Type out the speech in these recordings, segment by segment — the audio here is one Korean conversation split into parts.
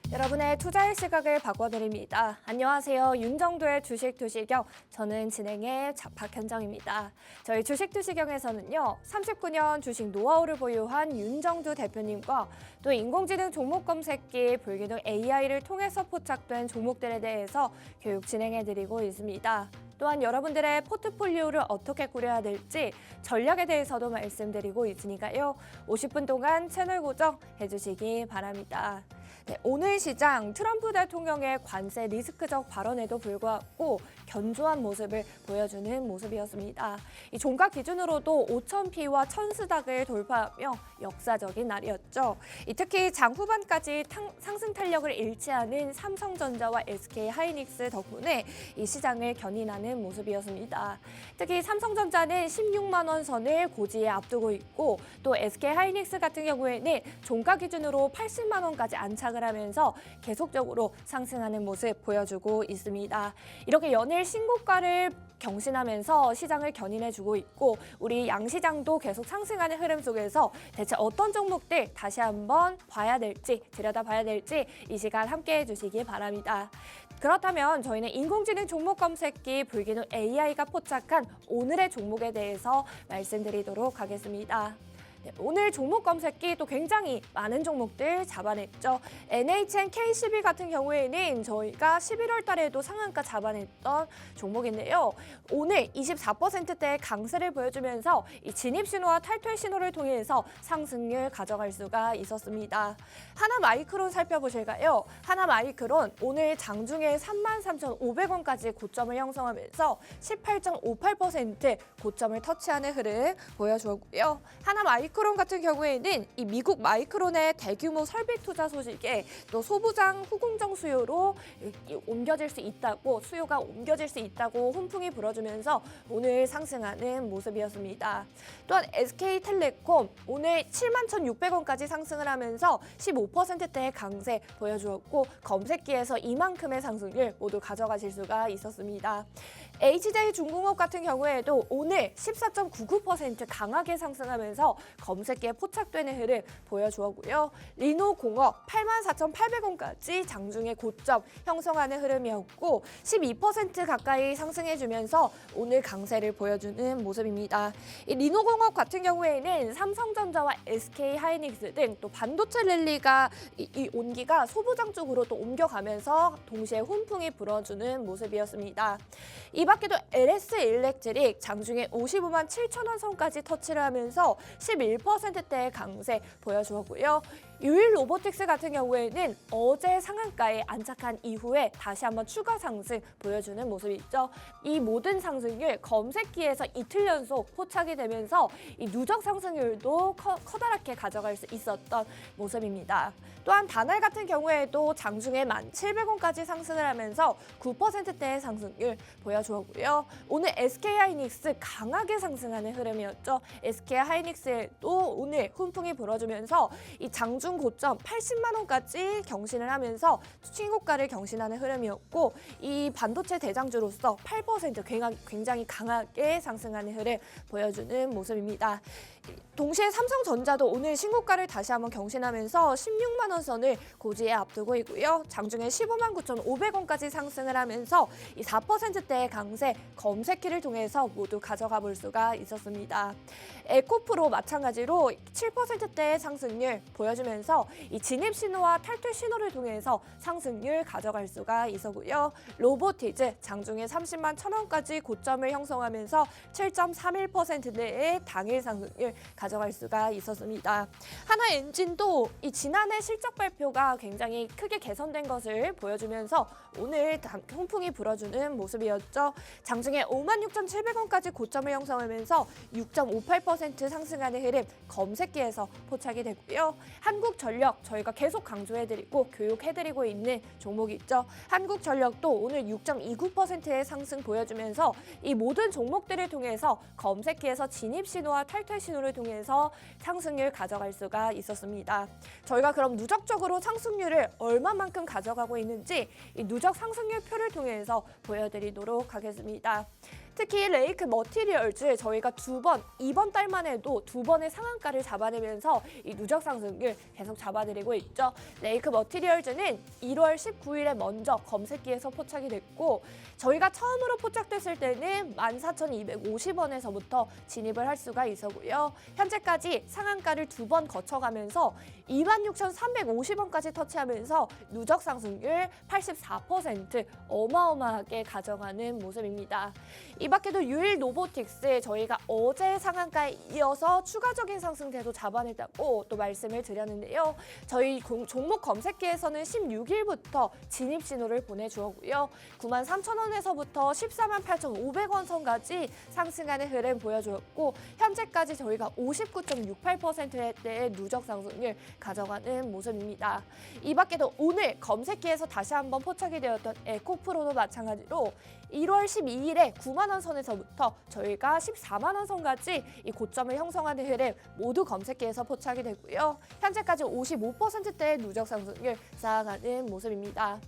여러분의 투자의 시각을 바꿔드립니다. 안녕하세요. 윤정도의 주식투시경. 저는 진행의 박현정입니다. 저희 주식투시경에서는요. 39년 주식 노하우를 보유한 윤정두 대표님과 또 인공지능 종목 검색기, 불기능 AI를 통해서 포착된 종목들에 대해서 교육 진행해드리고 있습니다. 또한 여러분들의 포트폴리오를 어떻게 꾸려야 될지 전략에 대해서도 말씀드리고 있으니까요. 50분 동안 채널 고정해주시기 바랍니다. 네, 오늘 시장 트럼프 대통령의 관세 리스크적 발언에도 불구하고 견조한 모습을 보여주는 모습이었습니다. 이 종가 기준으로도 5,000P와 1,000스닥을 돌파하며 역사적인 날이었죠. 특히 장 후반까지 상승 탄력을 잃지 않은 삼성전자와 SK하이닉스 덕분에 이 시장을 견인하는 모습이었습니다. 특히 삼성전자는 16만 원 선을 고지에 앞두고 있고 또 SK하이닉스 같은 경우에는 종가 기준으로 80만 원까지 안착을 하면서 계속적으로 상승하는 모습 보여주고 있습니다. 이렇게 연일 신고가를 경신하면서 시장을 견인해주고 있고 우리 양시장도 계속 상승하는 흐름 속에서 대체 어떤 종목들 다시 한번 봐야 될지 들여다봐야 될지 이 시간 함께해 주시기 바랍니다. 그렇다면 저희는 인공지능 종목 검색기 불기능 AI가 포착한 오늘의 종목에 대해서 말씀드리도록 하겠습니다. 오늘 종목 검색기 또 굉장히 많은 종목들 잡아냈죠. NHN K12 같은 경우에는 저희가 11월 달에도 상한가 잡아냈던 종목인데요. 오늘 24%대의 강세를 보여주면서 이 진입 신호와 탈퇴 신호를 통해서 상승률 가져갈 수가 있었습니다. 하나마이크론 살펴보실까요? 하나마이크론 오늘 장중에 33,500원까지 고점을 형성하면서 18.58% 고점을 터치하는 흐름 보여주었고요. 하나마이크론 같은 경우에는 이 미국 마이크론의 대규모 설비 투자 소식에 또 소부장 후공정 수요로 옮겨질 수 있다고 수요가 옮겨질 수 있다고 훈풍이 불어주면서 오늘 상승하는 모습이었습니다. 또한 SK텔레콤 오늘 71,600원까지 상승을 하면서 15%대의 강세 보여주었고 검색기에서 이만큼의 상승률 모두 가져가실 수가 있었습니다. HJ중공업 같은 경우에도 오늘 14.99% 강하게 상승하면서 검색기에 포착되는 흐름 보여주었고요. 리노공업 84,800원까지 장중에 고점 형성하는 흐름이었고 12% 가까이 상승해주면서 오늘 강세를 보여주는 모습입니다. 이 리노공업 같은 경우에는 삼성전자와 SK하이닉스 등 또 반도체 랠리가 이 온기가 소부장 쪽으로 또 옮겨가면서 동시에 훈풍이 불어주는 모습이었습니다. 이 밖에도 LS일렉트릭 장중에 55만 7천 원 선까지 터치를 하면서 11%대의 강세 보여주었고요. 유일로보틱스 같은 경우에는 어제 상한가에 안착한 이후에 다시 한번 추가 상승 보여주는 모습이 있죠. 이 모든 상승률 검색기에서 이틀 연속 포착이 되면서 이 누적 상승률도 커다랗게 가져갈 수 있었던 모습입니다. 또한 다날 같은 경우에도 장중에 1,700원까지 상승을 하면서 9%대의 상승률 보여주었고요. 오늘 SK하이닉스 강하게 상승하는 흐름이었죠. SK하이닉스도 오늘 훈풍이 불어주면서 이 장중 고점 80만 원까지 경신을 하면서 신고가를 경신하는 흐름이었고 이 반도체 대장주로서 8% 굉장히 강하게 상승하는 흐름 보여주는 모습입니다. 동시에 삼성전자도 오늘 신고가를 다시 한번 경신하면서 16만 원 선을 고지에 앞두고 있고요. 장중에 15만 9,500원까지 상승을 하면서 이 4%대의 강세 검색기를 통해서 모두 가져가 볼 수가 있었습니다. 에코프로 마찬가지로 7%대의 상승률 보여주면서 이 진입 신호와 탈퇴 신호를 통해서 상승률 가져갈 수가 있었고요. 로보티즈 장중에 30만 1,000원까지 고점을 형성하면서 7.31%대의 당일 상승률 가져갈 수가 있었습니다. 하나엔진도 이 지난해 실적 발표가 굉장히 크게 개선된 것을 보여주면서 오늘 훈풍이 불어주는 모습이었죠. 장중에 56,700원까지 고점을 형성하면서 6.58% 상승하는 흐름 검색기에서 포착이 됐고요. 한국전력 저희가 계속 강조해드리고 교육해드리고 있는 종목이 있죠. 한국전력도 오늘 6.29%의 상승 보여주면서 이 모든 종목들을 통해서 검색기에서 진입 신호와 탈퇴 신호를 통해서 상승률 가져갈 수가 있었습니다. 저희가 그럼 누적적으로 상승률을 얼마만큼 가져가고 있는지 이 누적 상승률 표를 통해서 보여드리도록 하겠습니다. 특히 레이크 머티리얼즈 저희가 이번 달만 해도 2번의 상한가를 잡아내면서 이 누적 상승률 계속 잡아드리고 있죠. 레이크 머티리얼즈는 1월 19일에 먼저 검색기에서 포착이 됐고 저희가 처음으로 포착됐을 때는 14,250원에서부터 진입을 할 수가 있었고요. 현재까지 상한가를 2번 거쳐가면서 26,350원까지 터치하면서 누적 상승률 84% 어마어마하게 가져가는 모습입니다. 이 밖에도 유일 로보틱스 저희가 어제 상한가에 이어서 추가적인 상승세도 잡아냈다고 또 말씀을 드렸는데요. 저희 종목 검색기에서는 16일부터 진입 신호를 보내주었고요. 93,000원에서부터 148,500원 선까지 상승하는 흐름 보여주었고 현재까지 저희가 59.68%의 누적 상승률 가져가는 모습입니다. 이 밖에도 오늘 검색기에서 다시 한번 포착이 되었던 에코프로도 마찬가지로 1월 12일에 9만 원 선에서부터 저희가 14만 원 선까지 이 고점을 형성하는 흐름 모두 검색기에서 포착이 되고요. 현재까지 55%대의 누적 상승률 쌓아가는 모습입니다.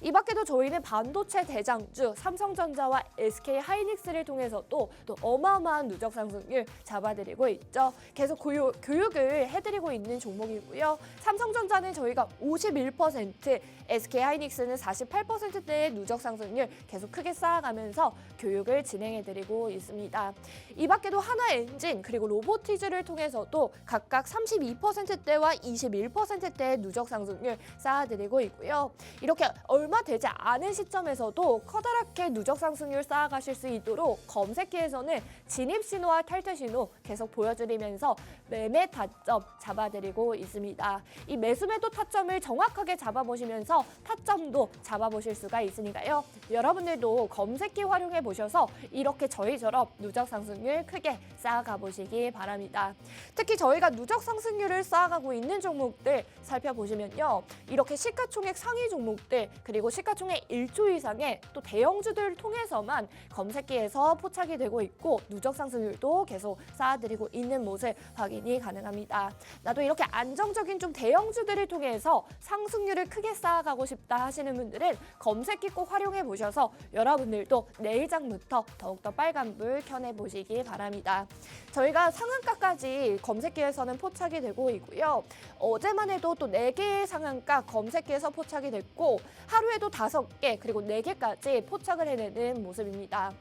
이 밖에도 저희는 반도체 대장주 삼성전자와 SK하이닉스를 통해서도 또 어마어마한 누적 상승률 잡아드리고 있죠. 계속 교육을 해드리고 있는 종목이고요. 삼성전자는 저희가 51%, SK하이닉스는 48%대의 누적 상승률 계속 크게 쌓아가면서 교육을 진행해드리고 있습니다. 이 밖에도 하나엔진 그리고 로보티즈를 통해서도 각각 32%대와 21%대의 누적 상승률 쌓아드리고 있고요. 이렇게 얼마 되지 않은 시점에서도 커다랗게 누적 상승률 쌓아가실 수 있도록 검색기에서는 진입 신호와 탈퇴 신호 계속 보여드리면서 매매 타점 잡아드리고 있습니다. 이 매수 매도 타점을 정확하게 잡아보시면서 타점도 잡아보실 수가 있으니까요. 여러분들도 검색기 활용해 보셔서 이렇게 저희처럼 누적 상승률 크게 쌓아가 보시기 바랍니다. 특히 저희가 누적 상승률을 쌓아가고 있는 종목들 살펴보시면요. 이렇게 시가총액 상위 종목들 그리고 시가총액 1조 이상의 또 대형주들을 통해서만 검색기에서 포착이 되고 있고 누적 상승률도 계속 쌓아드리고 있는 모습 확인이 가능합니다. 나도 이렇게 안정적인 좀 대형주들을 통해서 상승률을 크게 쌓아가고 싶다 하시는 분들은 검색기 꼭 활용해 보셔서 여러분들도 내일장부터 더욱더 빨간불 켜내 보시기 바랍니다. 저희가 상한가까지 검색기에서는 포착이 되고 있고요. 어제만 해도 또 4개의 상한가 검색기에서 포착이 됐고 하루에도 5개 그리고 4개까지 포착을 해내는 모습입니다.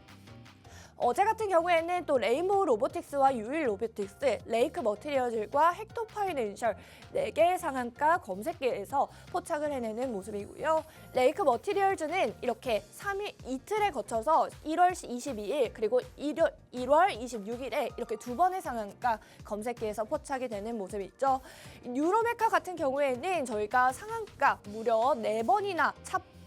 어제 같은 경우에는 또 레인보우 로보틱스와 유일 로보틱스, 레이크 머티리얼즈과 헥토 파이낸셜 4개의 상한가 검색기에서 포착을 해내는 모습이고요. 레이크 머티리얼즈는 이렇게 이틀에 거쳐서 1월 22일 그리고 1월 26일에 이렇게 2번의 상한가 검색기에서 포착이 되는 모습이죠. 유로메카 같은 경우에는 저희가 상한가 무려 4번이나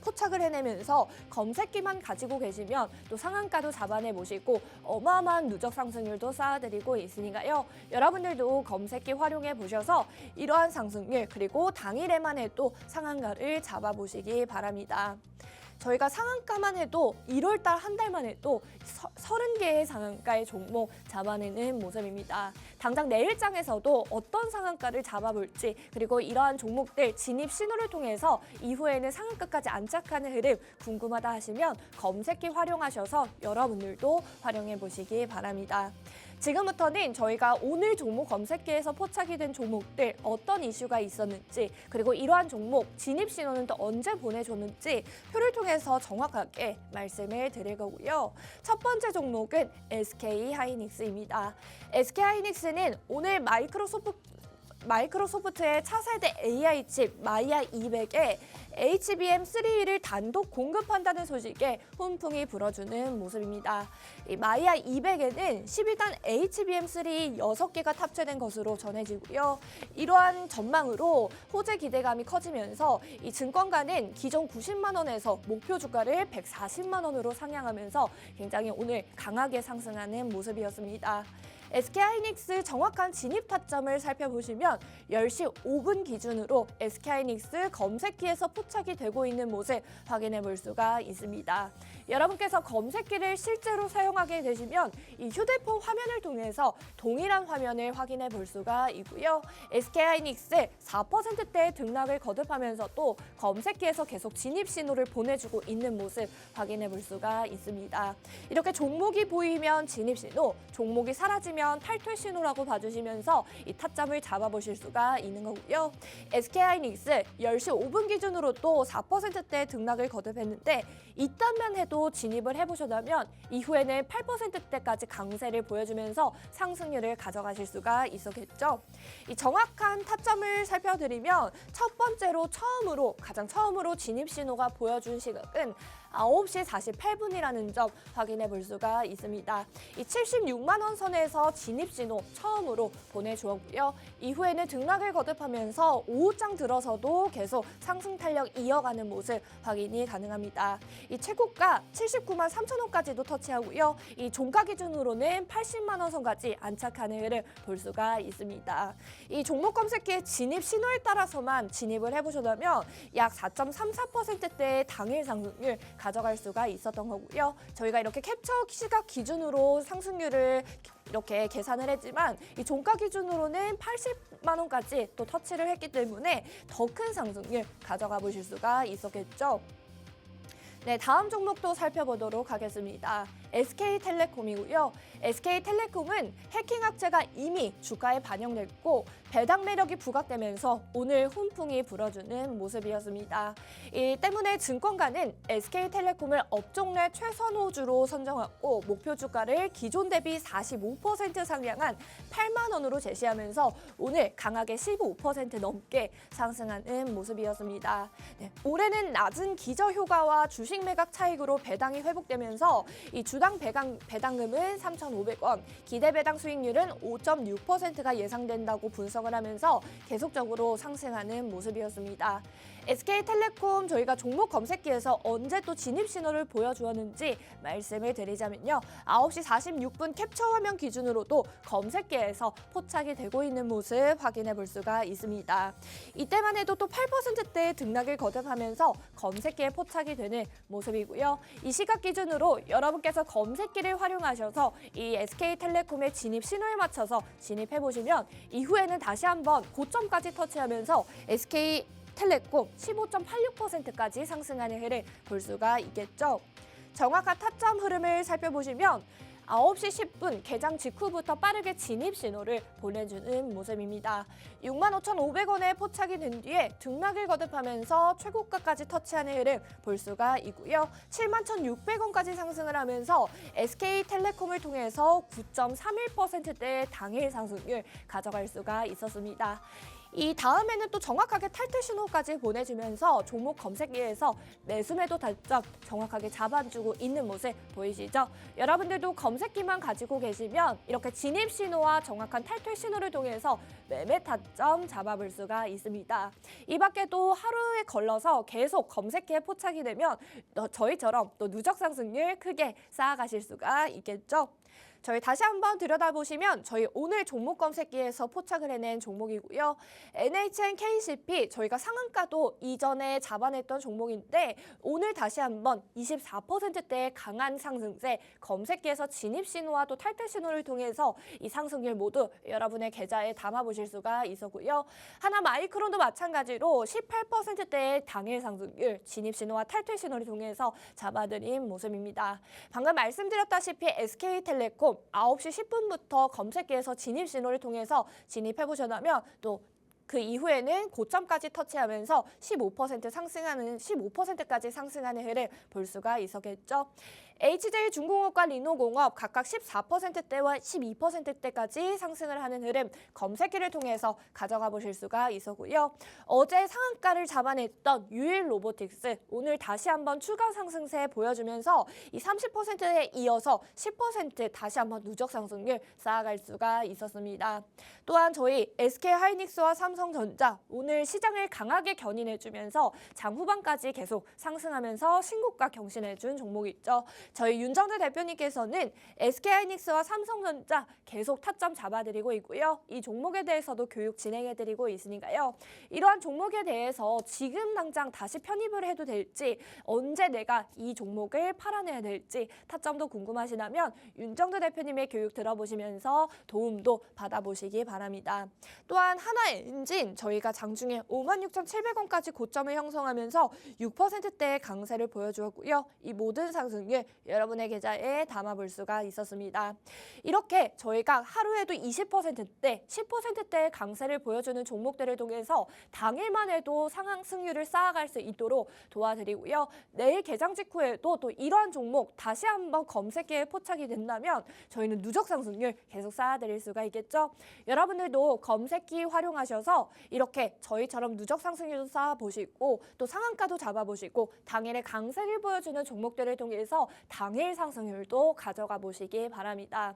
포착을 해내면서 검색기만 가지고 계시면 또 상한가도 잡아내 보시고 어마어마한 누적 상승률도 쌓아드리고 있으니까요. 여러분들도 검색기 활용해 보셔서 이러한 상승률 그리고 당일에만 해도 상한가를 잡아보시기 바랍니다. 저희가 상한가만 해도 1월 달 한 달만 해도 30개의 상한가의 종목 잡아내는 모습입니다. 당장 내일장에서도 어떤 상한가를 잡아볼지 그리고 이러한 종목들 진입 신호를 통해서 이후에는 상한가까지 안착하는 흐름 궁금하다 하시면 검색기 활용하셔서 여러분들도 활용해 보시기 바랍니다. 지금부터는 저희가 오늘 종목 검색기에서 포착이 된 종목들 어떤 이슈가 있었는지 그리고 이러한 종목 진입 신호는 또 언제 보내줬는지 표를 통해서 정확하게 말씀을 드릴 거고요. 첫 번째 종목은 SK하이닉스입니다. SK하이닉스는 오늘 마이크로소프트의 차세대 AI 칩 마이야 200에 HBM3를 단독 공급한다는 소식에 훈풍이 불어주는 모습입니다. 이 마이야 200에는 12단 HBM3 6개가 탑재된 것으로 전해지고요. 이러한 전망으로 호재 기대감이 커지면서 이 증권가는 기존 90만 원에서 목표 주가를 140만 원으로 상향하면서 굉장히 오늘 강하게 상승하는 모습이었습니다. SK하이닉스 정확한 진입 타점을 살펴보시면 10시 5분 기준으로 SK하이닉스 검색기에서 포착이 되고 있는 모습 확인해 볼 수가 있습니다. 여러분께서 검색기를 실제로 사용하게 되시면 이 휴대폰 화면을 통해서 동일한 화면을 확인해 볼 수가 있고요. SK하이닉스 4%대 등락을 거듭하면서도 검색기에서 계속 진입 신호를 보내주고 있는 모습 확인해 볼 수가 있습니다. 이렇게 종목이 보이면 진입 신호, 종목이 사라지면 탈퇴 신호라고 봐주시면서 이 타점을 잡아보실 수가 있는 거고요. SK하이닉스 10시 5분 기준으로 또 4%대 등락을 거듭했는데 이딴만 해도 진입을 해보셨다면 이후에는 8%대까지 강세를 보여주면서 상승률을 가져가실 수가 있었겠죠. 이 정확한 타점을 살펴드리면 첫 번째로 가장 처음으로 진입 신호가 보여준 시각은 9시 48분이라는 점 확인해 볼 수가 있습니다. 이 76만 원 선에서 진입 신호 처음으로 보내주었고요. 이후에는 등락을 거듭하면서 오후장 들어서도 계속 상승 탄력 이어가는 모습 확인이 가능합니다. 이 최고가 79만 3천 원까지도 터치하고요. 이 종가 기준으로는 80만 원 선까지 안착하는 흐름 볼 수가 있습니다. 이 종목 검색기의 진입 신호에 따라서만 진입을 해보셨다면 약 4.34%대의 당일 상승률 가져갈 수가 있었던 거고요. 저희가 이렇게 캡처 시각 기준으로 상승률을 이렇게 계산을 했지만 이 종가 기준으로는 80만 원까지 또 터치를 했기 때문에 더 큰 상승률 가져가 보실 수가 있었겠죠. 네, 다음 종목도 살펴보도록 하겠습니다. SK텔레콤이고요. SK텔레콤은 해킹 악재가 이미 주가에 반영됐고 배당 매력이 부각되면서 오늘 훈풍이 불어주는 모습이었습니다. 이 때문에 증권가는 SK텔레콤을 업종 내 최선호주로 선정하고 목표 주가를 기존 대비 45% 상향한 8만 원으로 제시하면서 오늘 강하게 15% 넘게 상승하는 모습이었습니다. 네, 올해는 낮은 기저 효과와 주식 매각 차익으로 배당이 회복되면서 이 주당 배당금은 3,500원, 기대 배당 수익률은 5.6%가 예상된다고 분석을 하면서 계속적으로 상승하는 모습이었습니다. SK텔레콤 저희가 종목 검색기에서 언제 또 진입 신호를 보여주었는지 말씀을 드리자면요. 9시 46분 캡처 화면 기준으로도 검색기에서 포착이 되고 있는 모습 확인해 볼 수가 있습니다. 이때만 해도 또 8%대의 등락을 거듭하면서 검색기에 포착이 되는 모습이고요. 이 시각 기준으로 여러분께서 검색기를 활용하셔서 이 SK텔레콤의 진입 신호에 맞춰서 진입해 보시면 이후에는 다시 한번 고점까지 터치하면서 SK텔레콤 15.86%까지 상승하는 흐름을 볼 수가 있겠죠. 정확한 타점 흐름을 살펴보시면 9시 10분 개장 직후부터 빠르게 진입 신호를 보내주는 모습입니다. 65,500원에 포착이 된 뒤에 등락을 거듭하면서 최고가까지 터치하는 흐름 볼 수가 있고요. 71,600원까지 상승을 하면서 SK텔레콤을 통해서 9.31%대의 당일 상승률 가져갈 수가 있었습니다. 이 다음에는 또 정확하게 탈퇴 신호까지 보내주면서 종목 검색기에서 매수매도 타점 정확하게 잡아주고 있는 모습 보이시죠? 여러분들도 검색기만 가지고 계시면 이렇게 진입 신호와 정확한 탈퇴 신호를 통해서 매매 타점 잡아볼 수가 있습니다. 이 밖에도 하루에 걸러서 계속 검색기에 포착이 되면 저희처럼 또 누적 상승률 크게 쌓아가실 수가 있겠죠? 저희 다시 한번 들여다보시면 저희 오늘 종목 검색기에서 포착을 해낸 종목이고요. NHN KCP 저희가 상한가도 이전에 잡아냈던 종목인데 오늘 다시 한번 24%대의 강한 상승세 검색기에서 진입 신호와 또 탈퇴 신호를 통해서 이 상승률 모두 여러분의 계좌에 담아보실 수가 있었고요. 하나마이크론도 마찬가지로 18%대의 당일 상승률 진입 신호와 탈퇴 신호를 통해서 잡아드린 모습입니다. 방금 말씀드렸다시피 SK텔레콤 9시 10분부터 검색기에서 진입 신호를 통해서 진입해보셨다면 또 그 이후에는 고점까지 터치하면서 15%까지 상승하는 흐름 볼 수가 있었겠죠. HJ중공업과 리노공업 각각 14%대와 12%대까지 상승을 하는 흐름 검색기를 통해서 가져가 보실 수가 있었고요. 어제 상한가를 잡아냈던 유일로보틱스 오늘 다시 한번 추가 상승세 보여주면서 이 30%에 이어서 10% 다시 한번 누적 상승률 쌓아갈 수가 있었습니다. 또한 저희 SK하이닉스와 삼성전자 오늘 시장을 강하게 견인해주면서 장 후반까지 계속 상승하면서 신고가 경신해준 종목이 있죠. 저희 윤정대 대표님께서는 SK하이닉스와 삼성전자 계속 타점 잡아드리고 있고요. 이 종목에 대해서도 교육 진행해드리고 있으니까요. 이러한 종목에 대해서 지금 당장 다시 편입을 해도 될지, 언제 내가 이 종목을 팔아내야 될지 타점도 궁금하시다면 윤정대 대표님의 교육 들어보시면서 도움도 받아보시기 바랍니다. 또한 하나엔진 저희가 장중에 56,700원까지 고점을 형성하면서 6%대의 강세를 보여주었고요. 이 모든 상승률 여러분의 계좌에 담아볼 수가 있었습니다. 이렇게 저희가 하루에도 20%대, 10%대의 강세를 보여주는 종목들을 통해서 당일만 해도 상승률을 쌓아갈 수 있도록 도와드리고요. 내일 개장 직후에도 또 이러한 종목 다시 한번 검색기에 포착이 된다면 저희는 누적 상승률 계속 쌓아드릴 수가 있겠죠. 여러분들도 검색기 활용하셔서 이렇게 저희처럼 누적 상승률도 쌓아보시고 또 상한가도 잡아보시고 당일에 강세를 보여주는 종목들을 통해서 당일 상승률도 가져가 보시기 바랍니다.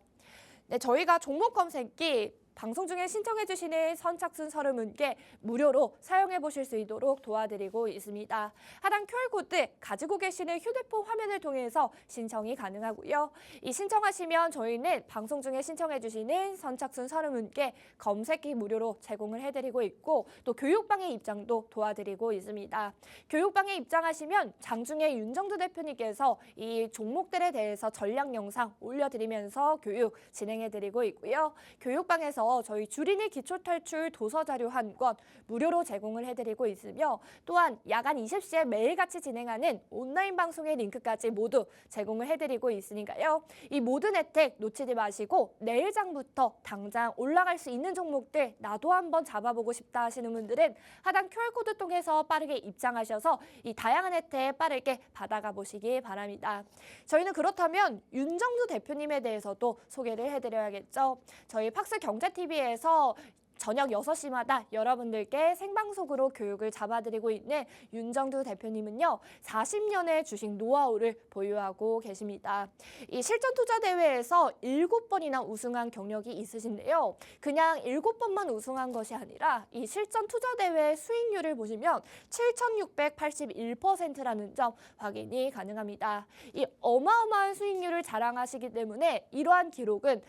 네, 저희가 종목 검색기 방송 중에 신청해 주시는 선착순 30분께 무료로 사용해 보실 수 있도록 도와드리고 있습니다. 하단 QR코드 가지고 계시는 휴대폰 화면을 통해서 신청이 가능하고요. 이 신청하시면 저희는 방송 중에 신청해 주시는 선착순 30분께 검색기 무료로 제공을 해드리고 있고 또 교육방의 입장도 도와드리고 있습니다. 교육방에 입장하시면 장중에 윤정두 대표님께서 이 종목들에 대해서 전략 영상 올려드리면서 교육 진행해드리고 있고요. 교육방에서 저희 주린이 기초탈출 도서자료 한 권 무료로 제공을 해드리고 있으며 또한 야간 20시에 매일같이 진행하는 온라인 방송의 링크까지 모두 제공을 해드리고 있으니까요. 이 모든 혜택 놓치지 마시고 내일장부터 당장 올라갈 수 있는 종목들 나도 한번 잡아보고 싶다 하시는 분들은 하단 QR코드 통해서 빠르게 입장하셔서 이 다양한 혜택 빠르게 받아가 보시기 바랍니다. 저희는 그렇다면 윤정두 대표님에 대해서도 소개를 해드려야겠죠. 저희 팍스 경제TV에서 저녁 6시마다 여러분들께 생방송으로 교육을 잡아드리고 있는 윤정두 대표님은요. 40년의 주식 노하우를 보유하고 계십니다. 이 실전투자대회에서 7번이나 우승한 경력이 있으신데요. 그냥 7번만 우승한 것이 아니라 이 실전투자대회 수익률을 보시면 7,681%라는 점 확인이 가능합니다. 이 어마어마한 수익률을 자랑하시기 때문에 이러한 기록은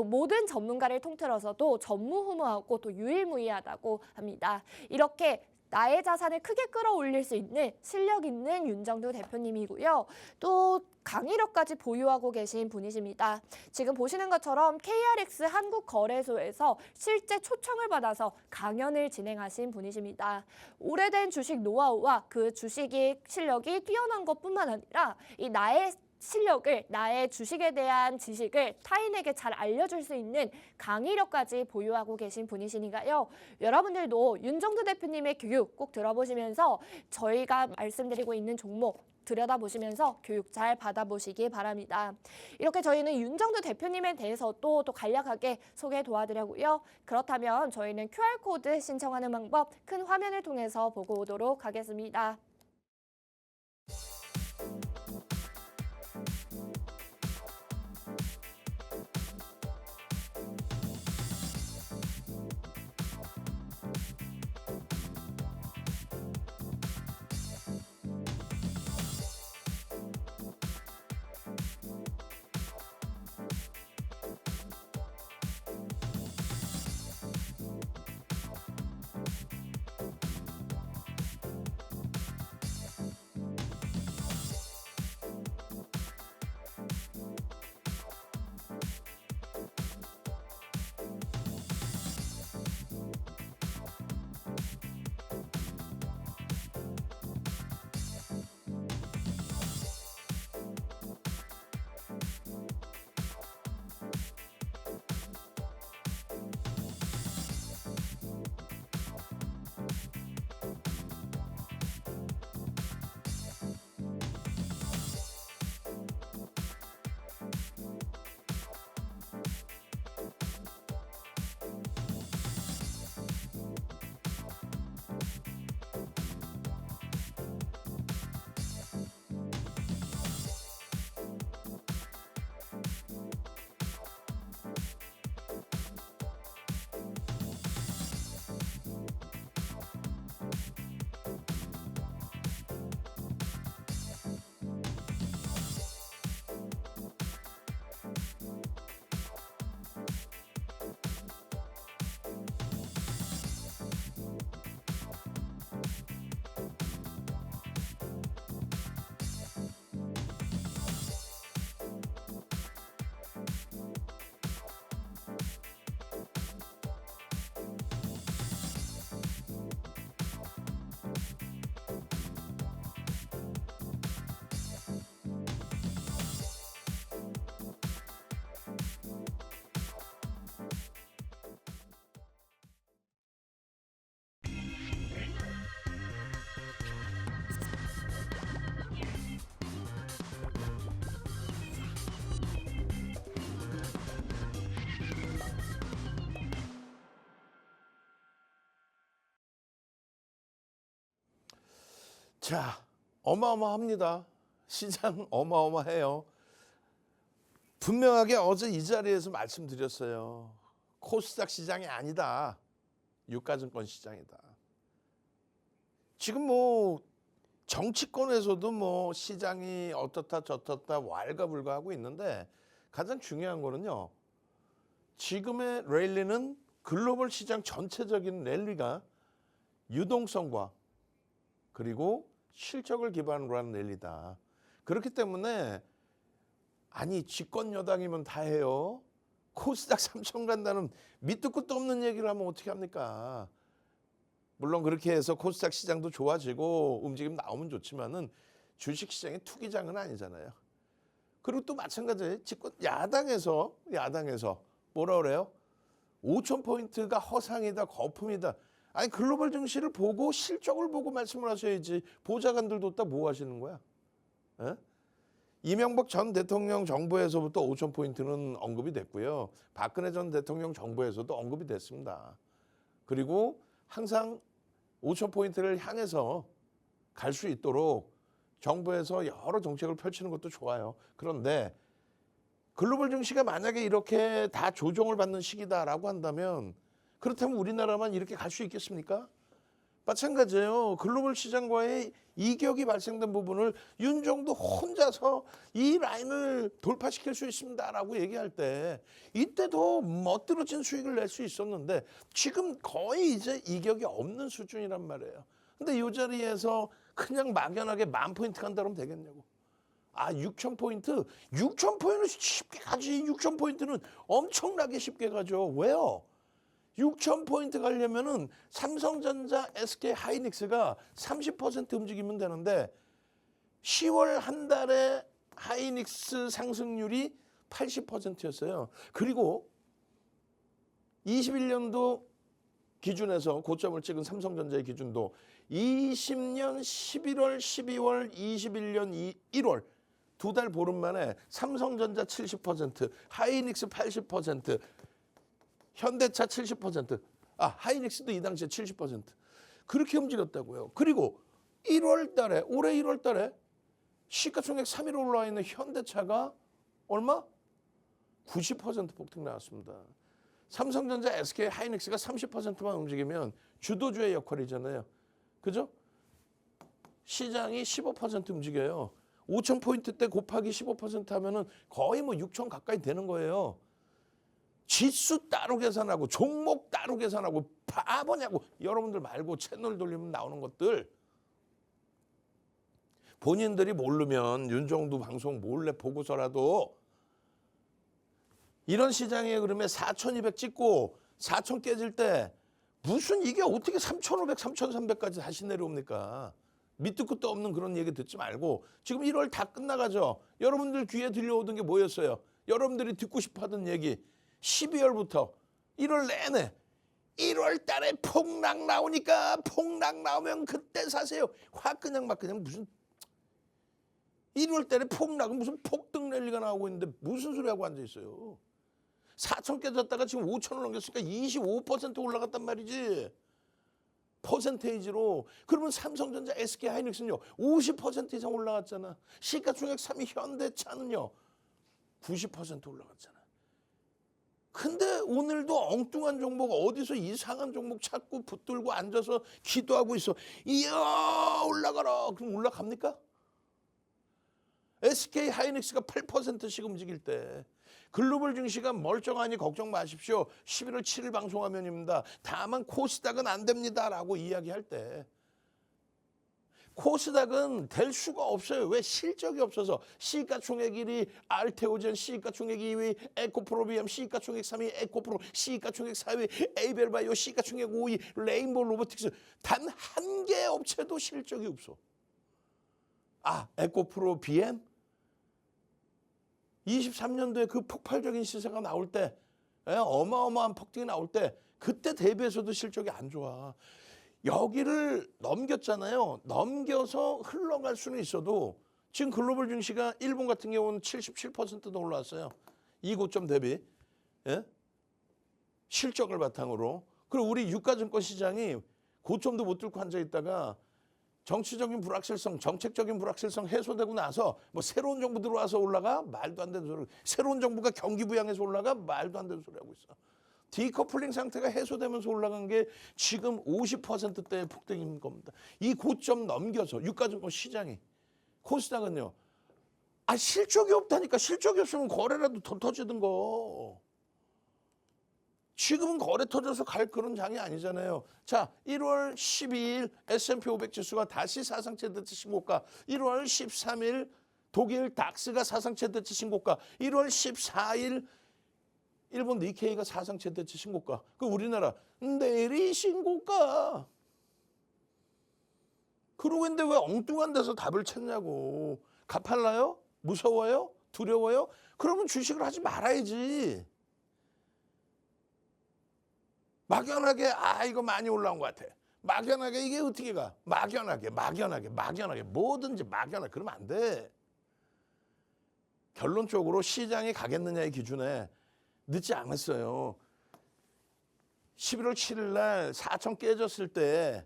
모든 전문가를 통틀어서도 전무후무하고 또 유일무이하다고 합니다. 이렇게 나의 자산을 크게 끌어올릴 수 있는 실력 있는 윤정두 대표님이고요. 또 강의력까지 보유하고 계신 분이십니다. 지금 보시는 것처럼 KRX 한국거래소에서 실제 초청을 받아서 강연을 진행하신 분이십니다. 오래된 주식 노하우와 그 주식의 실력이 뛰어난 것뿐만 아니라 이 나의 실력을, 나의 주식에 대한 지식을 타인에게 잘 알려줄 수 있는 강의력까지 보유하고 계신 분이시니까요. 여러분들도 윤정두 대표님의 교육 꼭 들어보시면서 저희가 말씀드리고 있는 종목 들여다보시면서 교육 잘 받아보시기 바랍니다. 이렇게 저희는 윤정두 대표님에 대해서도 또 간략하게 소개 도와드리고요. 그렇다면 저희는 QR코드 신청하는 방법 큰 화면을 통해서 보고 오도록 하겠습니다. 자, 어마어마합니다. 시장 어마어마해요. 분명하게 어제 이 자리에서 말씀드렸어요. 코스닥 시장이 아니다. 유가증권 시장이다. 지금 뭐 정치권에서도 뭐 시장이 어떻다 저떻다 왈가불가하고 있는데 가장 중요한 거는요. 지금의 랠리는 글로벌 시장 전체적인 랠리가 유동성과 그리고 실적을 기반으로 하는 랠리다. 그렇기 때문에 아니 집권 여당이면 다 해요. 코스닥 3천 간다는 밑도 끝도 없는 얘기를 하면 어떻게 합니까? 물론 그렇게 해서 코스닥 시장도 좋아지고 움직임 나오면 좋지만은 주식시장이 투기장은 아니잖아요. 그리고 또 마찬가지예요. 집권 야당에서 뭐라 그래요? 5천 포인트가 허상이다, 거품이다. 아니 글로벌 증시를 보고 실적을 보고 말씀을 하셔야지. 보좌관들도 딱 뭐 하시는 거야? 에? 이명박 전 대통령 정부에서부터 5천 포인트는 언급이 됐고요. 박근혜 전 대통령 정부에서도 언급이 됐습니다. 그리고 항상 5천 포인트를 향해서 갈 수 있도록 정부에서 여러 정책을 펼치는 것도 좋아요. 그런데 글로벌 증시가 만약에 이렇게 다 조정을 받는 시기다라고 한다면 그렇다면 우리나라만 이렇게 갈 수 있겠습니까? 마찬가지예요. 글로벌 시장과의 이격이 발생된 부분을 윤정도 혼자서 이 라인을 돌파시킬 수 있습니다라고 얘기할 때 이때도 멋들어진 수익을 낼 수 있었는데 지금 거의 이제 이격이 없는 수준이란 말이에요. 근데 이 자리에서 그냥 막연하게 10,000포인트 간다 그러면 되겠냐고. 아, 6,000포인트? 6,000포인트는 쉽게 가지. 6,000포인트는 엄청나게 쉽게 가죠. 왜요? 6,000포인트 가려면은 삼성전자, SK 하이닉스가 30% 움직이면 되는데 10월 한 달에 하이닉스 상승률이 80%였어요. 그리고 21년도 기준에서 고점을 찍은 삼성전자의 기준도 20년 11월, 12월, 21년 1월 두 달 보름 만에 삼성전자 70%, 하이닉스 80%, 현대차 70%, 하이닉스도 이 당시에 70% 그렇게 움직였다고요. 그리고 1월 달에, 올해 1월 달에 시가총액 3위로 올라와 있는 현대차가 얼마? 90% 폭등 나왔습니다. 삼성전자, SK 하이닉스가 30%만 움직이면 주도주의 역할이잖아요. 그죠? 시장이 15% 움직여요. 5,000포인트 때 곱하기 15% 하면은 거의 뭐 6,000 가까이 되는 거예요. 지수 따로 계산하고 종목 따로 계산하고 바보냐고. 여러분들 말고 채널 돌리면 나오는 것들. 본인들이 모르면 윤정두 방송 몰래 보고서라도 이런 시장에 그러면 4,200 찍고 4,000 깨질 때 무슨 이게 어떻게 3,500, 3,300까지 다시 내려옵니까? 밑도 끝도 없는 그런 얘기 듣지 말고 지금 1월 다 끝나가죠. 여러분들 귀에 들려오던 게 뭐였어요? 여러분들이 듣고 싶어하던 얘기 12월부터 1월 내내 1월 달에 폭락 나오니까 폭락 나오면 그때 사세요. 확 그냥 막 그냥 무슨 1월 달에 폭락은 무슨 폭등 랠리가 나오고 있는데 무슨 소리 하고 앉아 있어요. 4천 깨졌다가 지금 5천을 넘겼으니까 25% 올라갔단 말이지. 퍼센테이지로. 그러면 삼성전자, SK 하이닉스는요 50% 이상 올라갔잖아. 시가총액 3위 현대차는요 90% 올라갔잖아. 근데 오늘도 엉뚱한 종목 어디서 이상한 종목 찾고 붙들고 앉아서 기도하고 있어. 이야 올라가라. 그럼 올라갑니까? SK 하이닉스가 8%씩 움직일 때 글로벌 증시가 멀쩡하니 걱정 마십시오. 11월 7일 방송화면입니다. 다만 코스닥은 안 됩니다라고 이야기할 때 코스닥은 될 수가 없어요. 왜? 실적이 없어서. 시가총액 1위 알테오젠, 시가총액 2위 에코프로비엠, 시가총액 3위 에코프로, 시가총액 4위 에이벨바이오, 시가총액 5위 레인보우 로보틱스. 단 한 개 업체도 실적이 없어. 에코프로 BM? 23년도에 그 폭발적인 시세가 나올 때, 어마어마한 폭등이 나올 때 그때 대비해서도 실적이 안 좋아. 여기를 넘겼잖아요. 넘겨서 흘러갈 수는 있어도 지금 글로벌 증시가 일본 같은 경우는 77%도 올라왔어요. 이 고점 대비. 실적을 바탕으로. 그리고 우리 유가증권 시장이 고점도 못 뚫고 앉아있다가 정치적인 불확실성, 정책적인 불확실성 해소되고 나서 뭐 새로운 정부 들어와서 올라가? 말도 안 되는 소리. 새로운 정부가 경기 부양해서 올라가? 말도 안 되는 소리 하고 있어. 디커플링 상태가 해소되면서 올라간 게 지금 50%대의 폭등인 겁니다. 이 고점 넘겨서 유가증권 시장이 코스닥은요. 실적이 없다니까. 실적이 없으면 거래라도 더 터지던 거. 지금은 거래 터져서 갈 그런 장이 아니잖아요. 자, 1월 12일 S&P 500 지수가 다시 사상 최대치 신고가. 1월 13일 독일 닥스가 사상 최대치 신고가. 1월 14일 일본 니케이가 사상 최대치 신고가. 그 우리나라 내일이 신고가. 그러고 있는데 왜 엉뚱한 데서 답을 찾냐고. 가팔라요? 무서워요? 두려워요? 그러면 주식을 하지 말아야지. 막연하게 이거 많이 올라온 것 같아. 막연하게 이게 어떻게 가? 막연하게 뭐든지 막연하게 그러면 안 돼. 결론적으로 시장이 가겠느냐의 기준에 늦지 않았어요. 11월 7일 날 4천 깨졌을 때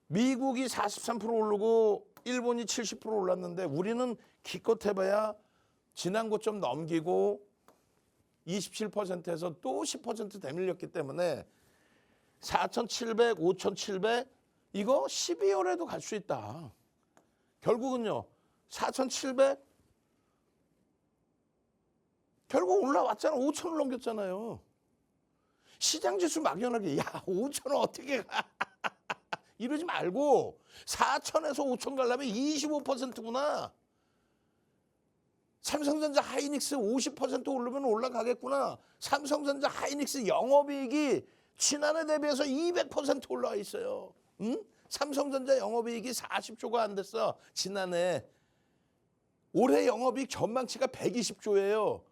미국이 43% 오르고 일본이 70% 올랐는데 우리는 기껏 해봐야 지난 고점 넘기고 27%에서 또 10% 되밀렸기 때문에 4,700, 5,700 이거 12월에도 갈 수 있다. 결국은요. 4,700 결국 올라왔잖아. 5,000을 넘겼잖아요. 시장지수 막연하게 5,000은 어떻게 가. 이러지 말고 4,000에서 5,000 가려면 25%구나. 삼성전자 하이닉스 50% 오르면 올라가겠구나. 삼성전자 하이닉스 영업이익이 지난해 대비해서 200% 올라와 있어요. 응? 삼성전자 영업이익이 40조가 안 됐어. 지난해. 올해 영업이익 전망치가 120조예요.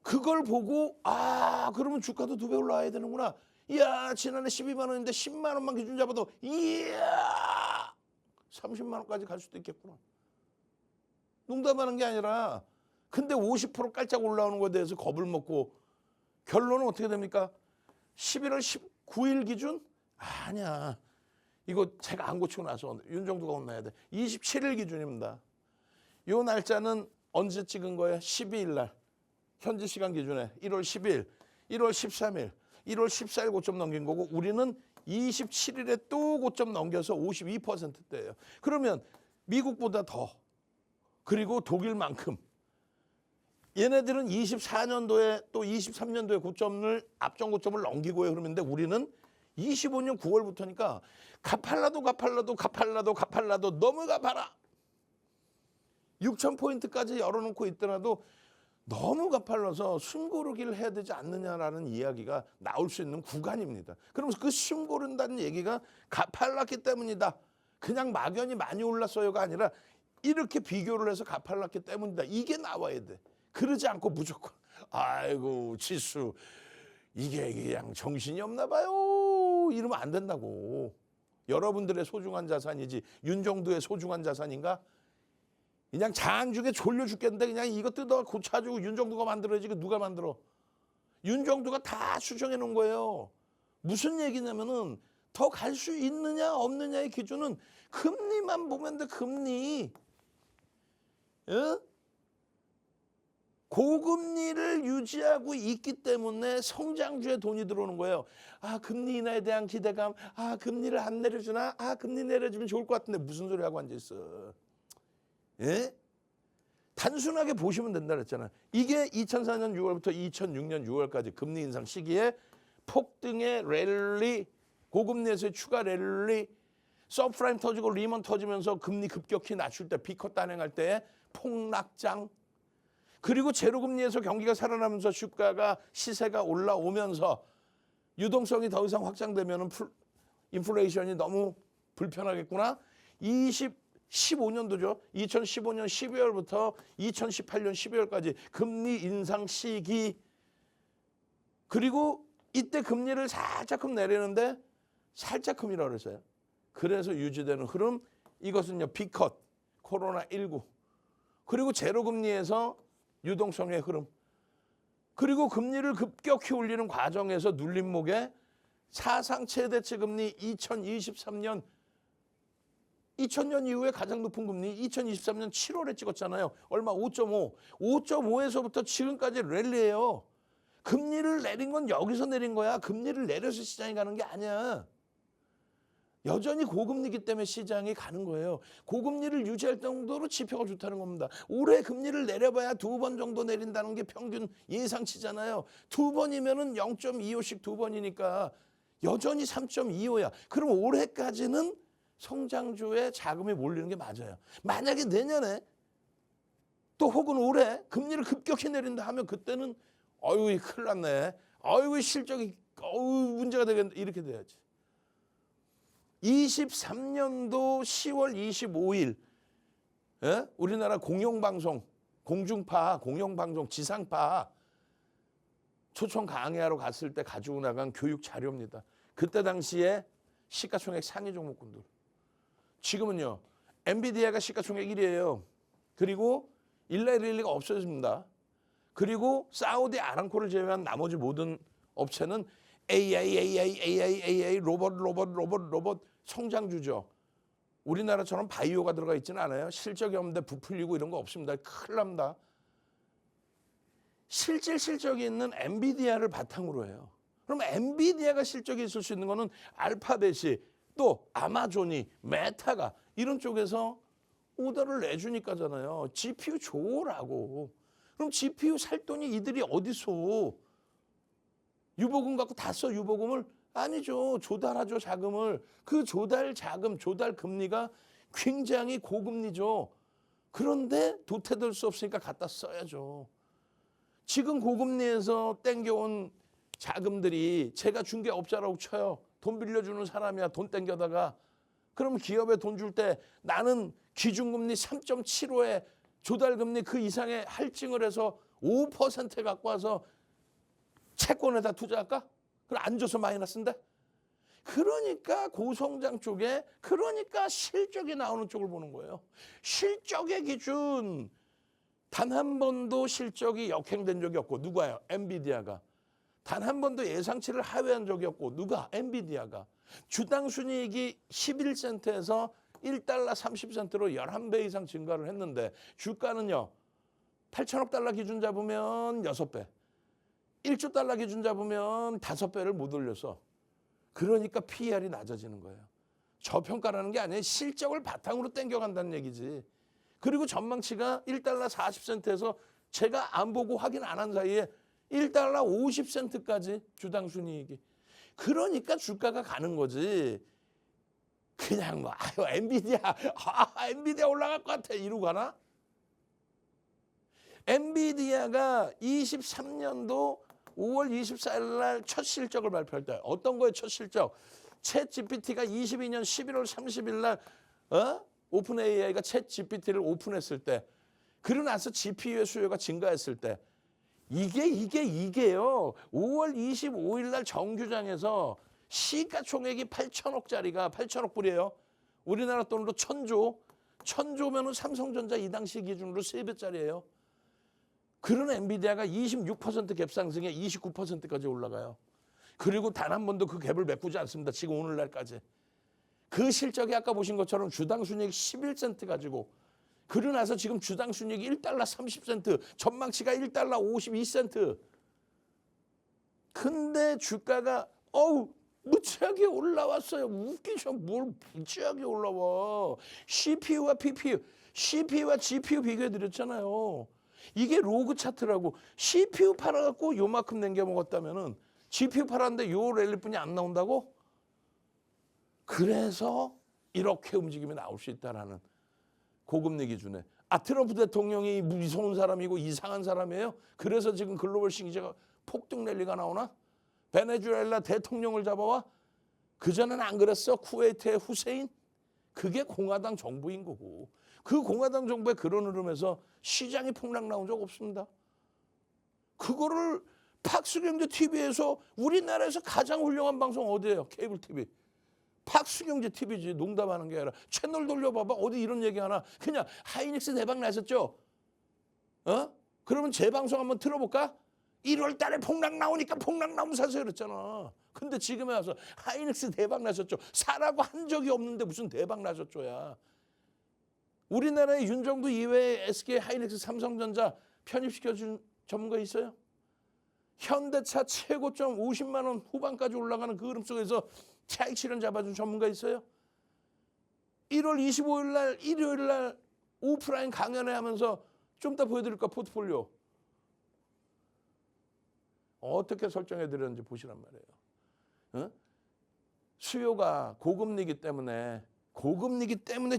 그걸 보고 그러면 주가도 2배 올라와야 되는구나. 이야, 지난해 12만 원인데 10만 원만 기준 잡아도 이야 30만 원까지 갈 수도 있겠구나. 농담하는 게 아니라 근데 50% 깔짝 올라오는 거에 대해서 겁을 먹고 결론은 어떻게 됩니까? 11월 19일 기준? 아니야. 이거 제가 안 고치고 나서 윤정두가 혼나야 돼. 27일 기준입니다. 요 날짜는 언제 찍은 거예요? 12일 날. 현지 시간 기준에 1월 10일, 1월 13일, 1월 14일 고점 넘긴 거고 우리는 27일에 또 고점 넘겨서 52%대예요. 그러면 미국보다 더 그리고 독일만큼 얘네들은 24년도에 또 23년도에 고점을 앞전 고점을 넘기고요. 그러는데 우리는 25년 9월부터니까 가팔라도 너무 가파라. 6,000포인트까지 열어놓고 있더라도 너무 가팔라서 숨고르기를 해야 되지 않느냐라는 이야기가 나올 수 있는 구간입니다. 그러면서 그 숨고른다는 얘기가 가팔랐기 때문이다. 그냥 막연히 많이 올랐어요가 아니라 이렇게 비교를 해서 가팔랐기 때문이다. 이게 나와야 돼. 그러지 않고 무조건 아이고 지수 이게 그냥 정신이 없나 봐요. 이러면 안 된다고. 여러분들의 소중한 자산이지 윤정두의 소중한 자산인가? 그냥 장중에 졸려 죽겠는데 그냥 이거 뜯어 고쳐가지고 윤정두가 만들어야지. 누가 만들어? 윤정두가 다 수정해 놓은 거예요. 무슨 얘기냐면은 더 갈 수 있느냐 없느냐의 기준은 금리만 보면 돼. 금리. 어? 고금리를 유지하고 있기 때문에 성장주에 돈이 들어오는 거예요. 금리 인하에 대한 기대감. 금리를 안 내려주나? 금리 내려주면 좋을 것 같은데 무슨 소리 하고 앉아있어. 예? 단순하게 보시면 된다 그랬잖아. 이게 2004년 6월부터 2006년 6월까지 금리 인상 시기에 폭등의 랠리, 고금리에서의 추가 랠리, 서프라임 터지고 리먼 터지면서 금리 급격히 낮출 때 비컷 단행할 때 폭락장, 그리고 제로금리에서 경기가 살아나면서 주가가 시세가 올라오면서 유동성이 더 이상 확장되면 인플레이션이 너무 불편하겠구나. 15년도죠. 2015년 12월부터 2018년 12월까지 금리 인상 시기. 그리고 이때 금리를 살짝금 내리는데 살짝금이라고 그랬어요. 그래서 유지되는 흐름. 이것은요. 비컷, 코로나19. 그리고 제로금리에서 유동성의 흐름. 그리고 금리를 급격히 올리는 과정에서 눌림목에 사상 최대치 금리 2023년 2000년 이후에 가장 높은 금리 2023년 7월에 찍었잖아요. 얼마? 5.5. 5.5에서부터 지금까지 랠리예요. 금리를 내린 건 여기서 내린 거야. 금리를 내려서 시장이 가는 게 아니야. 여전히 고금리이기 때문에 시장이 가는 거예요. 고금리를 유지할 정도로 지표가 좋다는 겁니다. 올해 금리를 내려봐야 2번 정도 내린다는 게 평균 예상치잖아요. 2번이면은 0.25씩 2번이니까 여전히 3.25야. 그럼 올해까지는 성장주에 자금이 몰리는 게 맞아요. 만약에 내년에 또 혹은 올해 금리를 급격히 내린다 하면 그때는 어휴 큰일 났네. 어휴 실적이 문제가 되겠네. 이렇게 돼야지. 23년도 10월 25일 예? 우리나라 공영방송, 공중파, 공영방송, 지상파 초청 강의하러 갔을 때 가지고 나간 교육 자료입니다. 그때 당시에 시가총액 상위 종목군들. 지금은요. 엔비디아가 시가총액 1위예요. 그리고 일라일리가 없어집니다. 그리고 사우디 아람코를 제외한 나머지 모든 업체는 AI, 로봇 성장주죠. 우리나라처럼 바이오가 들어가 있지는 않아요. 실적이 없는데 부풀리고 이런 거 없습니다. 큰일 납니다. 실질적이 있는 엔비디아를 바탕으로 해요. 그럼 엔비디아가 실적이 있을 수 있는 거는 알파벳이 또 아마존이 메타가 이런 쪽에서 오더를 내주니까잖아요. GPU 줘라고. 그럼 GPU 살 돈이 이들이 어디서 유보금 갖고 다 써 유보금을? 아니죠. 조달하죠 자금을. 그 조달 자금, 조달 금리가 굉장히 고금리죠. 그런데 도태될 수 없으니까 갖다 써야죠. 지금 고금리에서 땡겨온 자금들이 제가 중개업자라고 쳐요. 돈 빌려주는 사람이야. 돈 땡겨다가. 그럼 기업에 돈 줄 때 나는 기준금리 3.75에 조달금리 그 이상의 할증을 해서 5% 갖고 와서 채권에다 투자할까? 그럼 안 줘서 마이너스인데? 그러니까 고성장 쪽에 그러니까 실적이 나오는 쪽을 보는 거예요. 실적의 기준. 단 한 번도 실적이 역행된 적이 없고 누가요? 엔비디아가. 단 한 번도 예상치를 하회한 적이 없고 누가? 엔비디아가. 주당 순이익이 11센트에서 1달러 30센트로 11배 이상 증가를 했는데 주가는요. 8천억 달러 기준 잡으면 6배. 1조 달러 기준 잡으면 5배를 못 올려서. 그러니까 PER이 낮아지는 거예요. 저평가라는 게 아니에요. 실적을 바탕으로 땡겨간다는 얘기지. 그리고 전망치가 1달러 40센트에서 제가 안 보고 확인 안 한 사이에 1달러 50센트까지 주당 순이익이. 그러니까 주가가 가는 거지. 그냥 뭐 아유 엔비디아 올라갈 것 같아 이러고 가나? 엔비디아가 23년도 5월 24일 날 첫 실적을 발표할 때 어떤 거예요? 첫 실적. 챗 GPT가 22년 11월 30일 날 오픈 AI가 챗 GPT를 오픈했을 때 그러고 나서 GPU의 수요가 증가했을 때 이게요. 5월 25일 날 정규장에서 시가총액이 8천억짜리가 8천억 불이에요. 우리나라 돈으로 1,000조. 1,000조면은 삼성전자 이 당시 기준으로 3배짜리예요. 그런 엔비디아가 26% 갭 상승에 29%까지 올라가요. 그리고 단 한 번도 그 갭을 메꾸지 않습니다. 지금 오늘날까지. 그 실적이 아까 보신 것처럼 주당 순이익 11센트 가지고 그러고 나서 지금 주당 순이익이 1달러 30센트, 전망치가 1달러 52센트. 근데 주가가 무지하게 올라왔어요. 웃기죠. 뭘 무지하게 올라와. CPU와 PPU, CPU와 GPU 비교해드렸잖아요. 이게 로그 차트라고. CPU 팔아갖고 요만큼 남겨 먹었다면은 GPU 팔았는데 요 랠리뿐이 안 나온다고? 그래서 이렇게 움직임이 나올 수 있다라는 고금리 기준에. 트럼프 대통령이 무서운 사람이고 이상한 사람이에요? 그래서 지금 글로벌 시기제가 폭등 랠리가 나오나? 베네수엘라 대통령을 잡아와? 그전에는 안 그랬어? 쿠웨이트의 후세인? 그게 공화당 정부인 거고. 그 공화당 정부의 그런 흐름에서 시장이 폭락 나온 적 없습니다. 그거를 팍스경제 TV에서 우리나라에서 가장 훌륭한 방송 어디예요? 케이블 TV. 팍스경제 TV지. 농담하는 게 아니라 채널 돌려봐봐. 어디 이런 얘기 하나. 그냥 하이닉스 대박 나셨죠? 그러면 제 방송 한번 틀어볼까? 1월 달에 폭락 나오니까 폭락 나오면 사세요 그랬잖아. 근데 지금에 와서 하이닉스 대박 나셨죠. 사라고 한 적이 없는데 무슨 대박 나셨죠야. 우리나라의 윤정도 이외에 SK 하이닉스 삼성전자 편입시켜준 전문가 있어요? 현대차 최고점 50만 원 후반까지 올라가는 그 흐름 속에서 차익 실현 잡아준 전문가 있어요? 1월 25일 날 일요일 날 오프라인 강연회 하면서 좀 이따 보여드릴까 포트폴리오. 어떻게 설정해 드렸는지 보시란 말이에요. 어? 수요가 고금리이기 때문에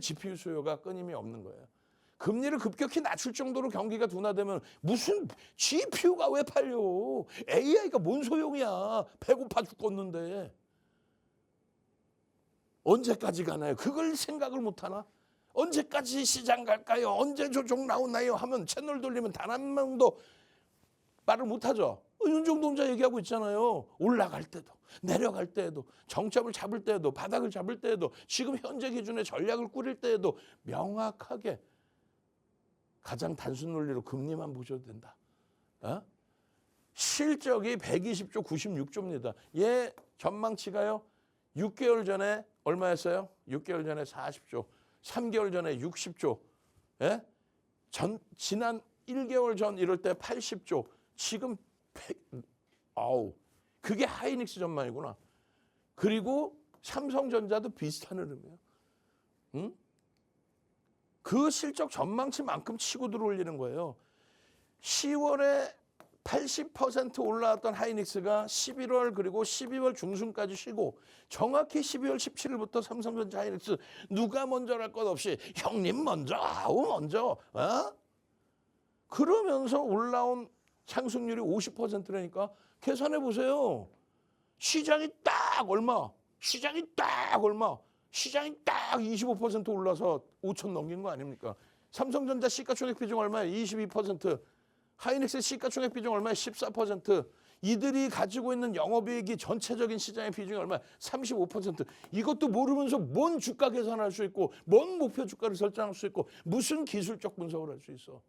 GPU 수요가 끊임이 없는 거예요. 금리를 급격히 낮출 정도로 경기가 둔화되면 무슨 GPU가 왜 팔려? AI가 뭔 소용이야. 배고파 죽겠는데. 언제까지 가나요? 그걸 생각을 못하나? 언제까지 시장 갈까요? 언제 조정 나오나요? 하면 채널 돌리면 단 한 명도 말을 못하죠. 윤종도 혼자 얘기하고 있잖아요. 올라갈 때도 내려갈 때에도 정점을 잡을 때에도 바닥을 잡을 때에도 지금 현재 기준의 전략을 꾸릴 때에도 명확하게 가장 단순 논리로 금리만 보셔도 된다. 어? 실적이 120조 96조입니다. 얘 전망치가요. 6개월 전에 얼마였어요? 6개월 전에 40조, 3개월 전에 60조, 예? 지난 1개월 전 이럴 때 80조, 지금 100, 아우, 그게 하이닉스 전망이구나. 그리고 삼성전자도 비슷한 흐름이에요. 응? 그 실적 전망치만큼 치고 들어올리는 거예요. 10월에 80% 올라왔던 하이닉스가 11월 그리고 12월 중순까지 쉬고 정확히 12월 17일부터 삼성전자 하이닉스 누가 먼저랄 것 없이 형님 먼저 아우 먼저 그러면서 올라온 상승률이 50%라니까 계산해 보세요. 시장이 딱 얼마? 시장이 딱 25% 올라서 5천 넘긴 거 아닙니까? 삼성전자 시가총액 비중 얼마예요? 22%. 하이닉스 시가총액 비중 얼마예요? 14%. 이들이 가지고 있는 영업이익이 전체적인 시장의 비중이 얼마예요? 35%. 이것도 모르면서 뭔 주가 계산할 수 있고 뭔 목표 주가를 설정할 수 있고 무슨 기술적 분석을 할 수 있어.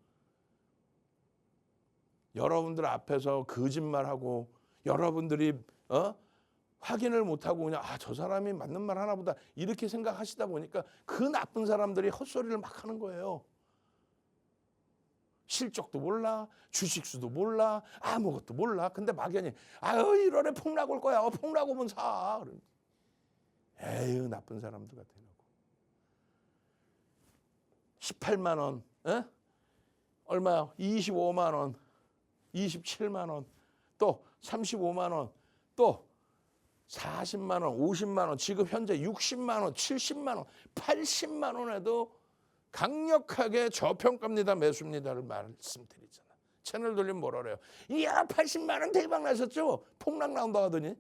여러분들 앞에서 거짓말하고 여러분들이 확인을 못하고 그냥 저 사람이 맞는 말 하나 보다 이렇게 생각하시다 보니까 그 나쁜 사람들이 헛소리를 막 하는 거예요. 실적도 몰라, 주식수도 몰라, 아무것도 몰라. 근데 막연히 1월에 폭락 올 거야. 폭락 오면 사. 에휴 나쁜 사람들 같아요. 18만 원, 얼마요? 25만 원, 27만 원, 또 35만 원, 또 40만 원, 50만 원, 지금 현재 60만 원, 70만 원, 80만 원에도 강력하게 저평가입니다, 매수입니다를 말씀드리잖아. 채널 돌리면 뭐라 그래요? 이야 80만 원 대박 나셨죠? 폭락 나온다 하더니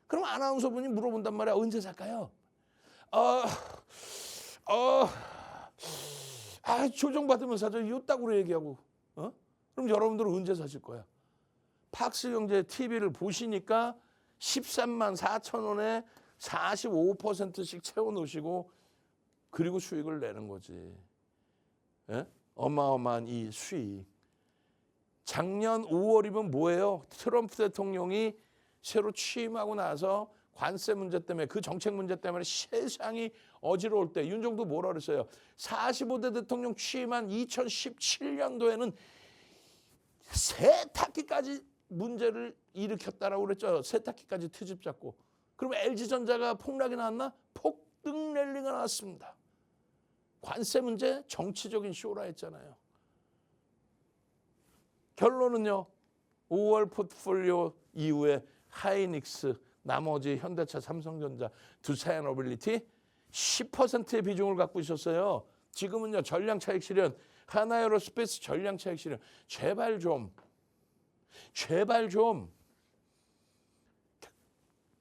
그럼 아나운서분이 물어본단 말이야. 언제 살까요? 조정받으면 사죠. 이따구로 얘기하고. 그럼 여러분들은 언제 사실 거야? 팍스경제 TV를 보시니까 13만 4천 원에 45%씩 채워놓으시고 그리고 수익을 내는 거지. 예? 어마어마한 이 수익. 작년 5월이면 뭐예요? 트럼프 대통령이 새로 취임하고 나서 관세 문제 때문에 그 정책 문제 때문에 세상이 어지러울 때 윤정도 뭐라 그랬어요? 45대 대통령 취임한 2017년도에는 세탁기까지 문제를 일으켰다라고 그랬죠. 세탁기까지 트집 잡고. 그럼 LG전자가 폭락이 나왔나? 폭등 랠리가 나왔습니다. 관세 문제 정치적인 쇼라 했잖아요. 결론은요. 5월 포트폴리오 이후에 하이닉스, 나머지 현대차, 삼성전자, 두산에너빌리티 10%의 비중을 갖고 있었어요. 지금은요. 전량 차익 실현, 하나에어로스페이스 전량 차익 실현. 제발 좀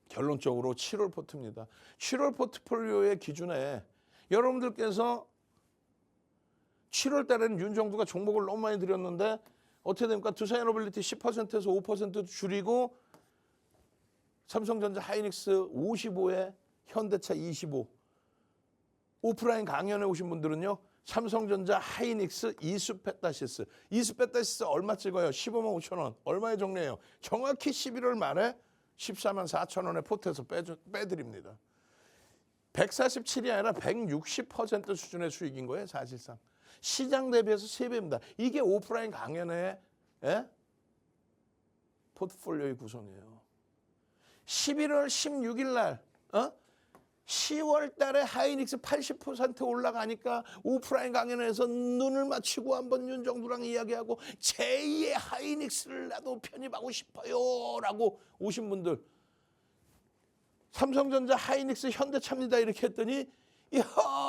결론적으로 7월 포트입니다. 7월 포트폴리오의 기준에 여러분들께서 7월 달에는 윤정두가 종목을 너무 많이 드렸는데 어떻게 됩니까? 두산에너빌리티 10%에서 5% 줄이고 삼성전자 하이닉스 55에 현대차 25. 오프라인 강연에 오신 분들은요. 삼성전자 하이닉스 이수페타시스 얼마 찍어요? 15만 5천 원. 얼마에 정리해요? 정확히 11월 말에 14만 4천 원에 포트에서 빼드립니다. 147이 아니라 160% 수준의 수익인 거예요, 사실상. 시장 대비해서 3배입니다. 이게 오프라인 강연의 포트폴리오의 구성이에요. 11월 16일 날 10월 달에 하이닉스 80% 올라가니까 오프라인 강연에서 눈을 맞추고 한번 윤정두랑 이야기하고 제2의 하이닉스를 나도 편입하고 싶어요 라고 오신 분들, 삼성전자, 하이닉스, 현대차입니다 이렇게 했더니 이야